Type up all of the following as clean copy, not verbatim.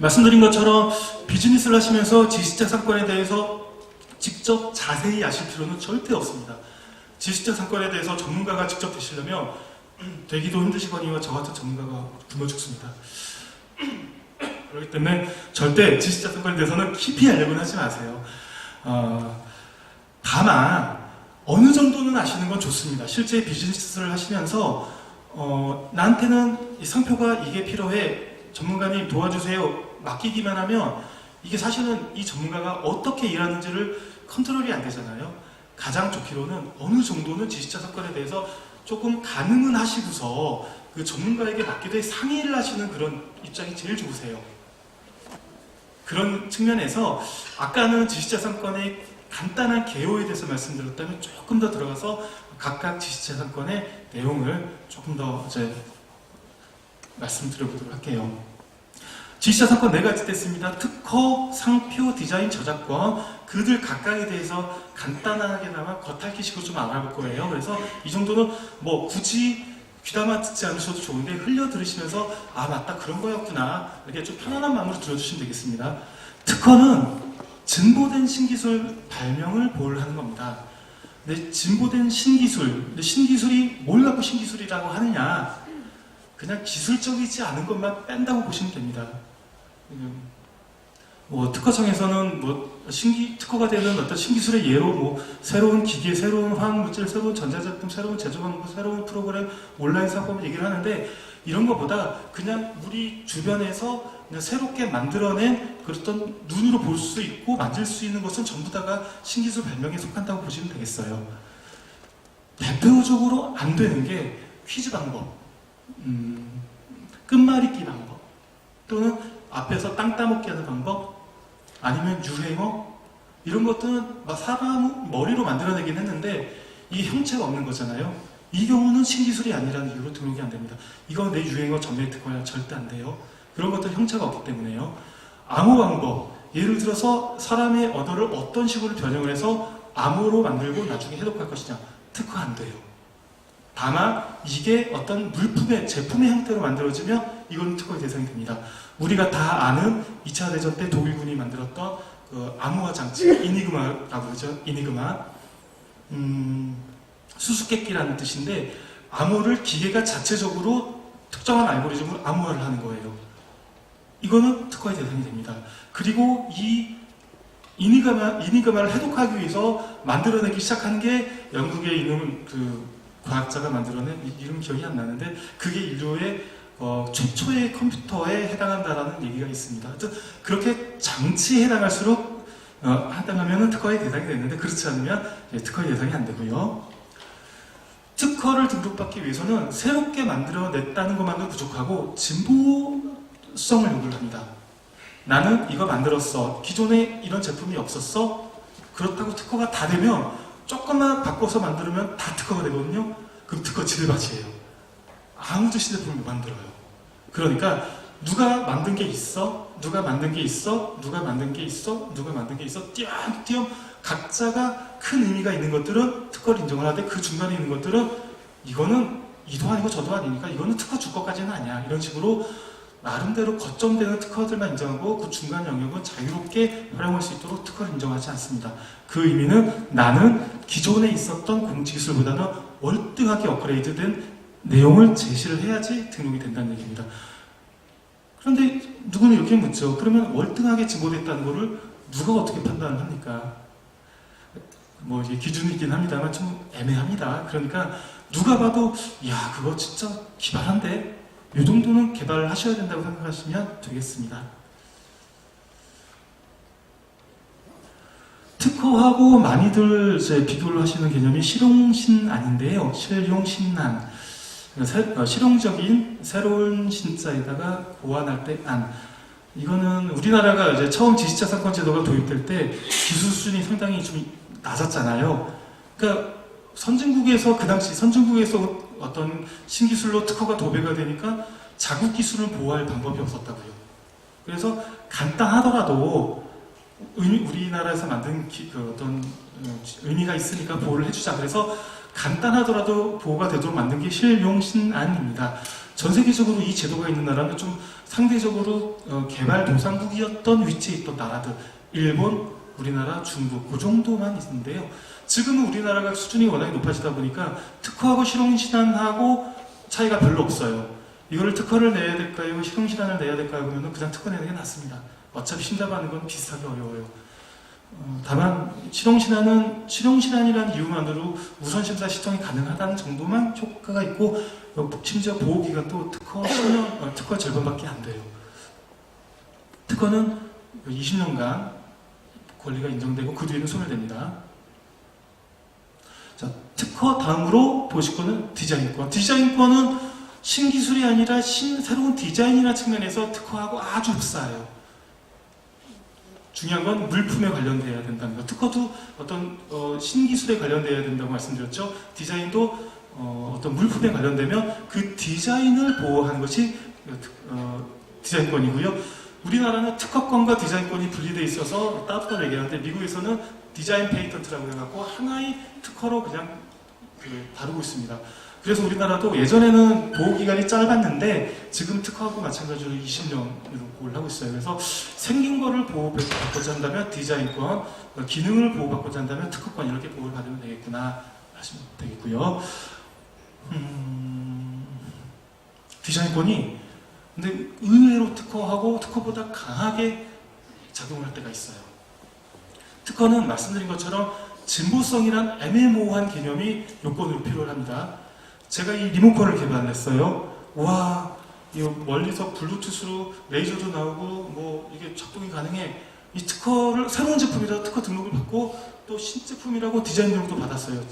말씀드린 것처럼 비즈니스를 하시면서 지식자산권에 대해서 직접 자세히 아실 필요는 절대 없습니다. 지식자산권에 대해서 전문가가 직접 되시려면 되기도 힘드시거니와 저 같은 전문가가 굶어 죽습니다. 그렇기 때문에 절대 지식자산권에 대해서는 깊이 알려고는 하지 마세요. 다만 어느 정도는 아시는 건 좋습니다. 실제 비즈니스를 하시면서 나한테는 이 상표가 이게 필요해, 전문가님 도와주세요, 맡기기만 하면 이게 사실은 이 전문가가 어떻게 일하는지를 컨트롤이 안 되잖아요. 가장 좋기로는 어느 정도는 지식자산권에 대해서 조금 가늠은 하시고서 그 전문가에게 맡기되 상의를 하시는 그런 입장이 제일 좋으세요. 그런 측면에서 아까는 지식자산권의 간단한 개요에 대해서 말씀드렸다면 조금 더 들어가서 각각 지식자산권의 내용을 조금 더 이제 말씀드려보도록 할게요. 지식자산권 4가지 됐습니다. 특허, 상표, 디자인, 저작권, 그들 각각에 대해서 간단하게나마 겉핥기식으로 좀 알아볼 거예요. 그래서 이 정도는 뭐 굳이 귀담아 듣지 않으셔도 좋은데 흘려 들으시면서 아 맞다 그런 거였구나 이렇게 좀 편안한 마음으로 들어주시면 되겠습니다. 특허는 진보된 신기술 발명을 보호하는 겁니다. 근데 진보된 신기술, 근데 신기술이 뭘 갖고 신기술이라고 하느냐, 그냥 기술적이지 않은 것만 뺀다고 보시면 됩니다. 뭐 특허청에서는 뭐 특허가 되는 어떤 신기술의 예로 뭐 새로운 기계, 새로운 화학물질, 새로운 전자제품, 새로운 제조방법, 새로운 프로그램, 온라인 사업을 얘기를 하는데 이런 것보다 그냥 우리 주변에서 그냥 새롭게 만들어낸 그랬던 눈으로 볼 수 있고 만질 수 있는 것은 전부 다가 신기술 발명에 속한다고 보시면 되겠어요. 대표적으로 안 되는 게 퀴즈 방법, 끝말잇기 방법, 또는 앞에서 땅 따먹기 하는 방법, 아니면 유행어, 이런 것들은 막 사람 머리로 만들어내긴 했는데 이게 형체가 없는 거잖아요. 이 경우는 신기술이 아니라는 이유로 등록이 안 됩니다. 이거 내 유행어 전매 특허야 절대 안 돼요. 그런 것들 형체가 없기 때문에요. 암호 방법, 예를 들어서 사람의 언어를 어떤 식으로 변형을 해서 암호로 만들고 나중에 해독할 것이냐, 특허 안 돼요. 다만 이게 어떤 물품의, 제품의 형태로 만들어지면 이건 특허의 대상이 됩니다. 우리가 다 아는 2차 대전 때 독일군이 만들었던 그 암호화 장치, 이니그마라고 그러죠. 이니그마. 수수께끼라는 뜻인데 암호를 기계가 자체적으로 특정한 알고리즘으로 암호화를 하는 거예요. 이거는 특허의 대상이 됩니다. 그리고 이 이니그마를 해독하기 위해서 만들어내기 시작한 게 영국에 있는 그 과학자가 만들어낸 이름 기억이 안 나는데 그게 인류의 최초의 컴퓨터에 해당한다라는 얘기가 있습니다. 하여튼 그렇게 장치에 해당할수록 해당하면 특허의 대상이 되는데 그렇지 않으면 특허의 대상이 안 되고요. 특허를 등록받기 위해서는 새롭게 만들어냈다는 것만도 부족하고 진보성을 요구를 합니다. 나는 이거 만들었어. 기존에 이런 제품이 없었어. 그렇다고 특허가 다 되면 조금만 바꿔서 만들면 다 특허가 되거든요. 그럼 특허 지뢰밭이에요. 아무도 시제품을 못 만들어요. 그러니까 누가 만든 게 있어? 누가 만든 게 있어? 누가 만든 게 있어? 누가 만든 게 있어? 띄엄띄엄 각자가 큰 의미가 있는 것들은 특허를 인정을 하되 그 중간에 있는 것들은 이거는 이도 아니고 저도 아니니까 이거는 특허 줄 것까지는 아니야. 이런 식으로 나름대로 거점되는 특허들만 인정하고 그 중간 영역은 자유롭게 활용할 수 있도록 특허를 인정하지 않습니다. 그 의미는 나는 기존에 있었던 공지기술보다는 월등하게 업그레이드된 내용을 제시를 해야지 등록이 된다는 얘기입니다. 그런데 누구는 이렇게 묻죠. 그러면 월등하게 진보됐다는 거를 누가 어떻게 판단을 합니까? 뭐 이게 기준이 있긴 합니다만 좀 애매합니다. 그러니까 누가 봐도 야 그거 진짜 기발한데 이 정도는 개발을 하셔야 된다고 생각하시면 되겠습니다. 특허하고 많이들 이제 비교를 하시는 개념이 실용신안인데요. 실용신안. 실용적인 새로운 신자에다가 보완할 때 안. 이거는 우리나라가 이제 처음 지식자산권 제도가 도입될 때 기술 수준이 상당히 좀 낮았잖아요. 그러니까 선진국에서 그 당시 선진국에서 어떤 신기술로 특허가 도배가 되니까 자국 기술을 보호할 방법이 없었다고요. 그래서 간단하더라도 우리나라에서 만든 그 어떤 의미가 있으니까 보호를 해주자. 그래서 간단하더라도 보호가 되도록 만든 게 실용신안입니다. 전 세계적으로 이 제도가 있는 나라는 좀 상대적으로 개발도상국이었던 위치에 있던 나라들, 일본, 우리나라, 중국 그 정도만 있는데요. 지금은 우리나라가 수준이 워낙에 높아지다 보니까 특허하고 실용신안하고 차이가 별로 없어요. 이거를 특허를 내야 될까요? 실용신안을 내야 될까요? 그러면 그냥 특허 내는 게 낫습니다. 어차피 심사받는 건 비슷하게 어려워요. 다만 실용신안이라는 이유만으로 우선심사 신청이 가능하다는 정도만 효과가 있고 심지어 보호기간도 특허 절반밖에 안 돼요. 특허는 20년간 권리가 인정되고 그 뒤에는 소멸됩니다. 자, 특허 다음으로 보실 거는 디자인권. 디자인권은 신기술이 아니라 새로운 디자인이라는 측면에서 특허하고 아주 흡사해요. 중요한 건 물품에 관련돼야 된다는 거. 특허도 어떤 신기술에 관련돼야 된다고 말씀드렸죠. 디자인도 어떤 물품에 관련되면 그 디자인을 보호하는 것이 디자인권이고요. 우리나라는 특허권과 디자인권이 분리되어 있어서 따로 얘기하는데 미국에서는 디자인 페이턴트라고 해갖고 하나의 특허로 그냥 다루고 있습니다. 그래서 우리나라도 예전에는 보호기간이 짧았는데 지금 특허하고 마찬가지로 20년으로 보호를 하고 있어요. 그래서 생긴 거를 보호받고자 한다면 디자인권, 기능을 보호받고자 한다면 특허권 이렇게 보호를 받으면 되겠구나 하시면 되겠고요. 디자인권이 근데 의외로 특허하고 특허보다 강하게 작용을 할 때가 있어요. 특허는 말씀드린 것처럼 진보성이란 애매모호한 개념이 요건으로 필요합니다. 제가 이 리모컨을 개발했어요. 와, 이거 멀리서 블루투스로 레이저도 나오고 뭐 이게 작동이 가능해. 이 특허를 새로운 제품이라 특허 등록을 받고 또 신제품이라고 디자인 등록도 받았어요.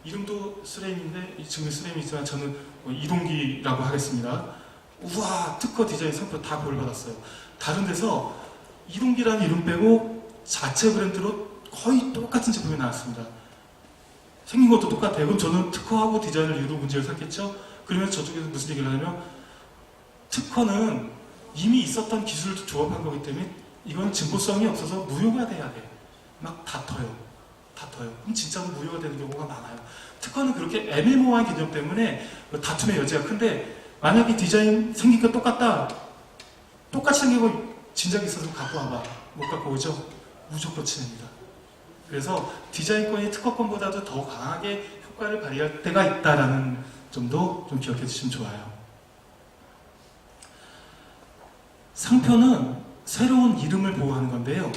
이름도 스레임인데 지금 스레임이지만 저는 이동기라고 하겠습니다. 우와, 특허 디자인 상표 다 보호를 받았어요. 다른 데서 이동기라는 이름 빼고 자체 브랜드로 거의 똑같은 제품이 나왔습니다. 생긴 것도 똑같아요. 그럼 저는 특허하고 디자인을 이유로 문제를 삼겠죠? 그러면 저쪽에서 무슨 얘기를 하냐면 특허는 이미 있었던 기술을 조합한 거기 때문에 이건 진보성이 없어서 무효가 돼야 돼. 막 다퉈요. 그럼 진짜로 무효가 되는 경우가 많아요. 특허는 그렇게 애매모호한 개념 때문에 다툼의 여지가 큰데 만약에 디자인 생긴 거 똑같다. 똑같이 생기고 진작에 있어서 갖고 와봐. 못 갖고 오죠? 무조건 침해입니다. 그래서 디자인권이 특허권보다도 더 강하게 효과를 발휘할 때가 있다는 점도 좀 기억해 주시면 좋아요. 상표는 새로운 이름을 보호하는 건데요.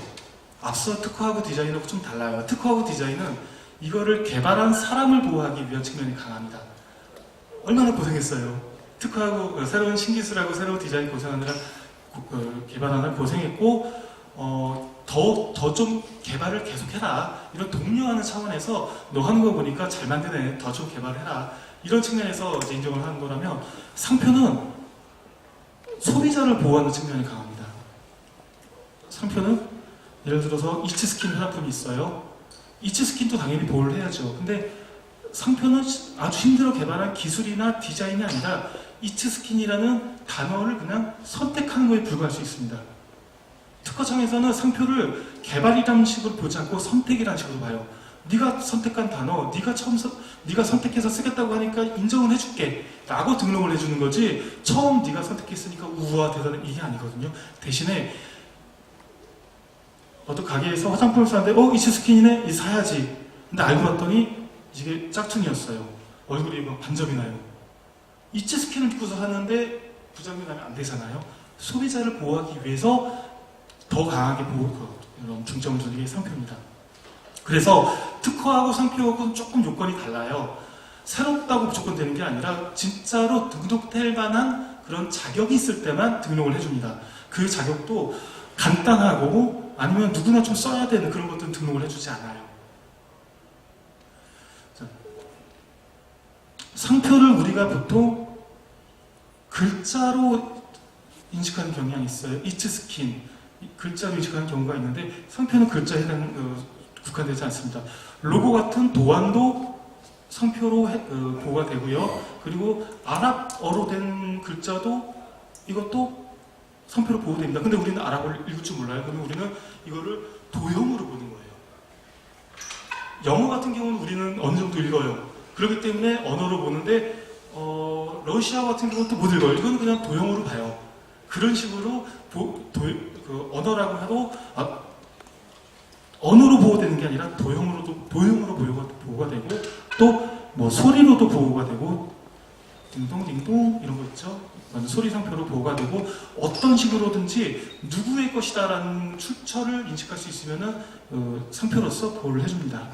앞서 특허하고 디자인하고 좀 달라요. 특허하고 디자인은 이거를 개발한 사람을 보호하기 위한 측면이 강합니다. 얼마나 고생했어요. 특허하고 새로운 신기술하고 새로운 디자인 고생하느라 개발하느라 고생했고 더 좀 개발을 계속해라. 이런 독려하는 차원에서 너 하는 거 보니까 잘 만드네. 더 좀 개발해라. 이런 측면에서 이제 인정을 하는 거라면 상표는 소비자를 보호하는 측면이 강합니다. 상표는 예를 들어서 이츠스킨 화장품이 있어요. 이츠스킨도 당연히 보호를 해야죠. 근데 상표는 아주 힘들어 개발한 기술이나 디자인이 아니라 이츠스킨이라는 단어를 그냥 선택하는 거에 불과할 수 있습니다. 특허청에서는 상표를 개발이라는 식으로 보지 않고 선택이라는 식으로 봐요. 네가 선택한 단어, 네가 선택해서 쓰겠다고 하니까 인정을 해줄게 라고 등록을 해주는 거지 처음 네가 선택했으니까 우와 대단해 이게 아니거든요. 대신에 어떤 가게에서 화장품을 사는데 이츠스킨이네? 이 사야지. 근데 알고 봤더니 이게 짝퉁이었어요. 얼굴이 막 반점이 나요. 이츠스킨을 입고서 하는데 부작용이 나면 안 되잖아요. 소비자를 보호하기 위해서 더 강하게 중점을 두는 게 상표입니다. 그래서 특허하고 상표하고는 조금 요건이 달라요. 새롭다고 무조건 되는 게 아니라 진짜로 등록될 만한 그런 자격이 있을 때만 등록을 해줍니다. 그 자격도 간단하고 아니면 누구나 좀 써야 되는 그런 것들은 등록을 해주지 않아요. 자, 상표를 우리가 보통 글자로 인식하는 경향이 있어요. 이츠스킨 글자로 인식하는 경우가 있는데 상표는 글자에 국한되지 않습니다. 로고 같은 도안도 상표로 보호가 되고요. 그리고 아랍어로 된 글자도 이것도 상표로 보호됩니다. 근데 우리는 아랍어를 읽을 줄 몰라요. 그러면 우리는 이거를 도형으로 보는 거예요. 영어 같은 경우는 우리는 어느 정도 읽어요. 그렇기 때문에 언어로 보는데 러시아 같은 경우는 또 못 읽어요. 이건 그냥 도형으로 봐요. 그런 식으로 언어라고 해도 언어로 보호되는 게 아니라 도형으로 보호가 되고 또 뭐 소리로도 보호가 되고 딩동딩동 이런 거 있죠. 소리 상표로 보호가 되고 어떤 식으로든지 누구의 것이다라는 출처를 인식할 수 있으면은 상표로서 보호를 해줍니다.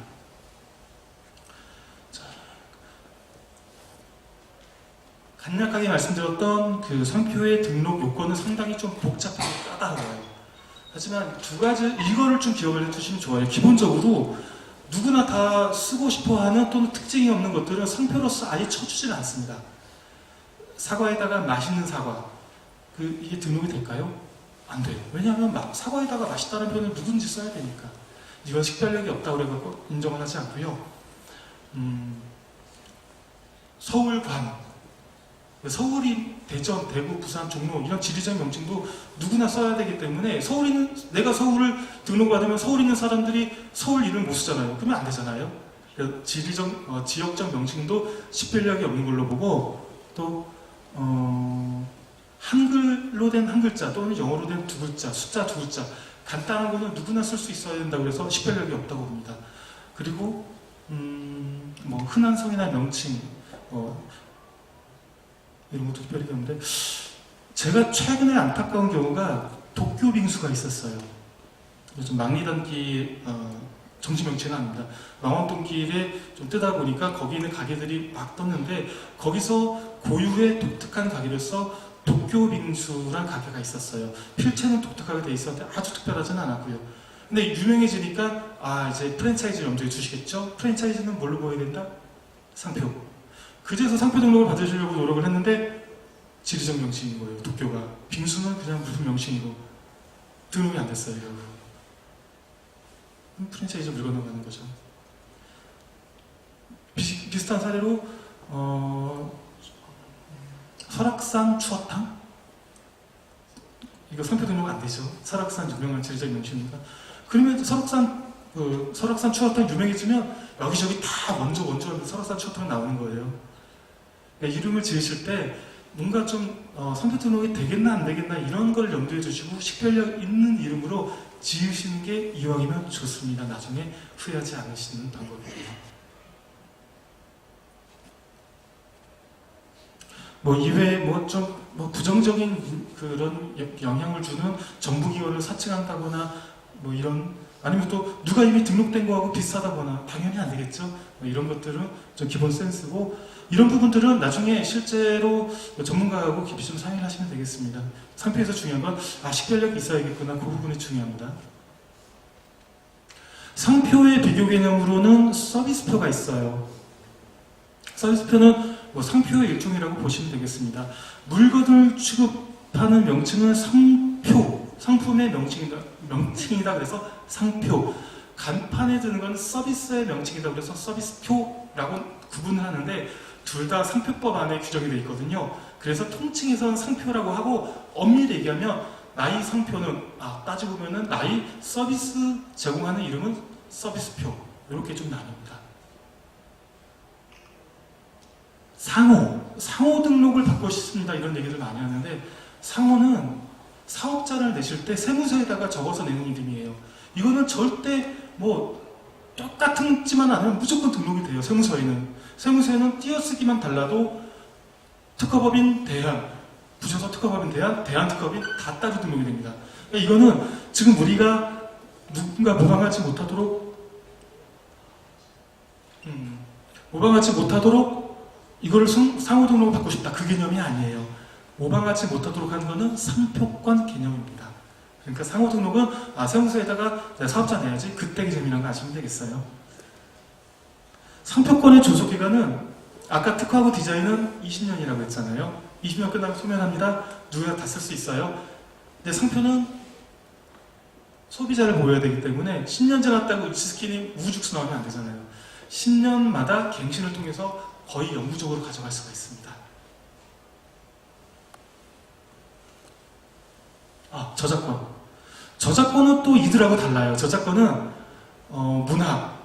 자, 간략하게 말씀드렸던 그 상표의 등록 요건은 상당히 좀 복잡하고 까다로워요. 하지만 두 가지 이거를 좀 기억을 해두시면 좋아요. 기본적으로 누구나 다 쓰고 싶어하는 또는 특징이 없는 것들은 상표로서 아예 쳐주질 않습니다. 사과에다가 맛있는 사과 이게 등록이 될까요? 안 돼요. 왜냐하면 사과에다가 맛있다는 표현을 누군지 써야 되니까. 이건 식별력이 없다고 그래서 인정을 하지 않고요. 서울관, 서울이 대전, 대구, 부산, 종로 이런 지리적 명칭도 누구나 써야 되기 때문에 내가 서울을 등록받으면 서울 있는 사람들이 서울 이름을 못 쓰잖아요. 그러면 안 되잖아요. 지역적 명칭도 식별력이 없는 걸로 보고 또 한글로 된 한 글자 또는 영어로 된 두 글자, 숫자 두 글자 간단한 거는 누구나 쓸 수 있어야 된다고 해서 식별력이 없다고 봅니다. 그리고 뭐 흔한 성이나 명칭 이런 것도 특별히 없는데 제가 최근에 안타까운 경우가 도쿄 빙수가 있었어요. 좀 망리단길 정식 명칭은 아닙니다. 망원동길에 좀 뜨다 보니까 거기 있는 가게들이 막 떴는데 거기서 고유의 독특한 가게로서 도쿄 빙수란 가게가 있었어요. 필체는 독특하게 돼 있었는데 아주 특별하진 않았고요. 근데 유명해지니까 이제 프랜차이즈 염두에 두시겠죠? 프랜차이즈는 뭘로 보여야 된다? 상표. 그제서 상표 등록을 받으시려고 노력을 했는데 지리적 명칭인 거예요. 도쿄가. 빙수는 그냥 무슨 명칭이고 등록이 안 됐어요. 프랜차이즈 물건 넘어가는 거죠. 비슷한 사례로 설악산 추어탕? 이거 상표 등록 안 되죠. 설악산 유명한 지리적 명칭이니까. 그러면 설악산 추어탕 유명해지면 여기저기 다 원조 설악산 추어탕 나오는 거예요. 그러니까 이름을 지으실 때 뭔가 좀 상표 등록이 되겠나 안 되겠나 이런 걸 염두에 두시고 식별력 있는 이름으로 지으시는 게 이왕이면 좋습니다. 나중에 후회하지 않으시는 방법입니다. 이외에 부정적인 그런 영향을 주는 정부기관을 사칭한다거나 이런 아니면 또 누가 이미 등록된 거하고 비슷하다거나 당연히 안 되겠죠. 이런 것들은 좀 기본 센스고 이런 부분들은 나중에 실제로 전문가하고 깊이 좀 상의를 하시면 되겠습니다. 상표에서 중요한 건 식별력이 있어야겠구나. 그 부분이 중요합니다. 상표의 비교 개념으로는 서비스표가 있어요. 서비스표는 상표의 일종이라고 보시면 되겠습니다. 물건을 취급하는 명칭은 상품의 명칭이다 그래서 상표. 간판에 드는 건 서비스의 명칭이다 그래서 서비스표라고 구분을 하는데 둘 다 상표법 안에 규정이 되어 있거든요. 그래서 통칭에서는 상표라고 하고 엄밀히 얘기하면 나이 상표는 따지고 보면은 나이 서비스 제공하는 이름은 서비스표 이렇게 좀 나뉩니다. 상호 등록을 받고 싶습니다 이런 얘기를 많이 하는데 상호는 사업자를 내실 때 세무서에다가 적어서 내는 이름이에요. 이거는 절대 똑같지만 않으면 무조건 등록이 돼요. 세무서에는 띄어쓰기만 달라도 특허법인 대한, 부셔서 특허법인 대한, 대한특허법인 다 따로 등록이 됩니다. 그러니까 이거는 지금 우리가 누군가 모방하지 못하도록 이거를 상호 등록을 받고 싶다. 그 개념이 아니에요. 모방하지 못하도록 하는 것은 상표권 개념입니다. 그러니까 상호 등록은 세무서에다가 사업자 내야지 그때 개념이라는 거 아시면 되겠어요. 상표권의 존속 기간은 아까 특허하고 디자인은 20년이라고 했잖아요. 20년 끝나면 소멸합니다. 누구나 다 쓸 수 있어요. 근데 상표는 소비자를 보호해야 되기 때문에 10년 지났다고 위스키니 우후죽순 나오면 안 되잖아요. 10년마다 갱신을 통해서 거의 영구적으로 가져갈 수가 있습니다. 저작권. 저작권은 또 이들하고 달라요. 저작권은 문학,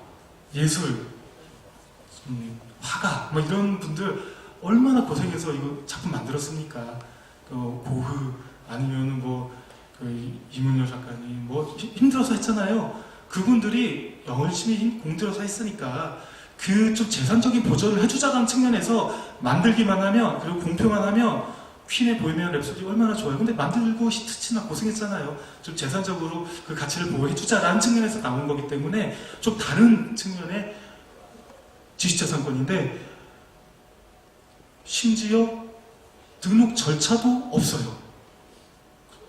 예술, 화가 뭐 이런 분들 얼마나 고생해서 이거 작품 만들었습니까? 고흐 아니면 이문열 작가님 힘들어서 했잖아요. 그분들이 열심히 공들여서 했으니까 그 좀 재산적인 보전을 해주자는 측면에서 만들기만 하면, 그리고 공표만 하면 퀸의 보헤미안 랩소디 얼마나 좋아요. 근데 만들고 히트치나 고생했잖아요. 좀 재산적으로 그 가치를 보호해주자라는 측면에서 나온 거기 때문에 좀 다른 측면의 지식재산권인데, 심지어 등록 절차도 없어요.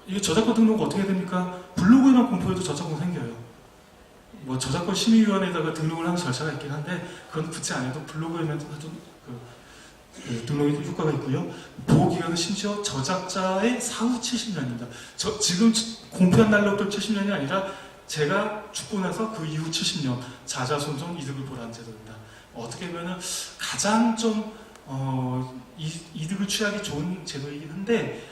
이게 저작권 등록 어떻게 됩니까? 블로그에만 공표해도 저작권 생겨요. 저작권 심의위원회에다가 등록을 하는 절차가 있긴 한데, 그건 굳이 안 해도 블로그에만 해도 등록이 효과가 있고요. 보호기간은 심지어 저작자의 사후 70년입니다. 지금 공표한 날로부터 70년이 아니라 제가 죽고 나서 그 이후 70년 자자손손 이득을 보라는 제도입니다. 어떻게 보면 가장 좀 이득을 취하기 좋은 제도이긴 한데,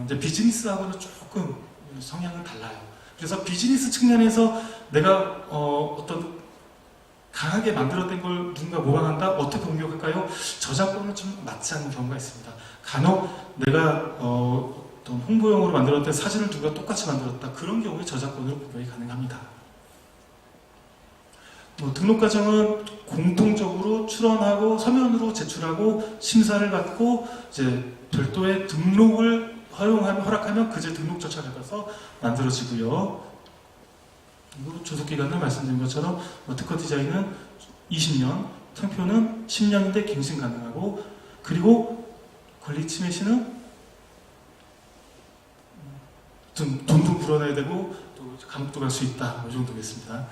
이제 비즈니스하고는 조금 성향은 달라요. 그래서 비즈니스 측면에서 내가 어떤 강하게 만들어낸 걸 누군가 모방한다? 어떻게 공격할까요? 저작권은 좀 맞지 않는 경우가 있습니다. 간혹 내가 어떤 홍보용으로 만들었던 사진을 누가 똑같이 만들었다. 그런 경우에 저작권으로 공격이 가능합니다. 등록 과정은 공통적으로 출원하고 서면으로 제출하고 심사를 받고 이제 별도의 등록을 허락하면 그제 등록 절차를 밟아서 만들어지고요. 그리고 조속기간을 말씀드린 것처럼 특허 디자인은 20년, 상표는 10년인데 갱신 가능하고, 그리고 권리 침해 시는 좀 돈도 불어내야 되고 또 감옥도 갈 수 있다. 이 정도겠습니다.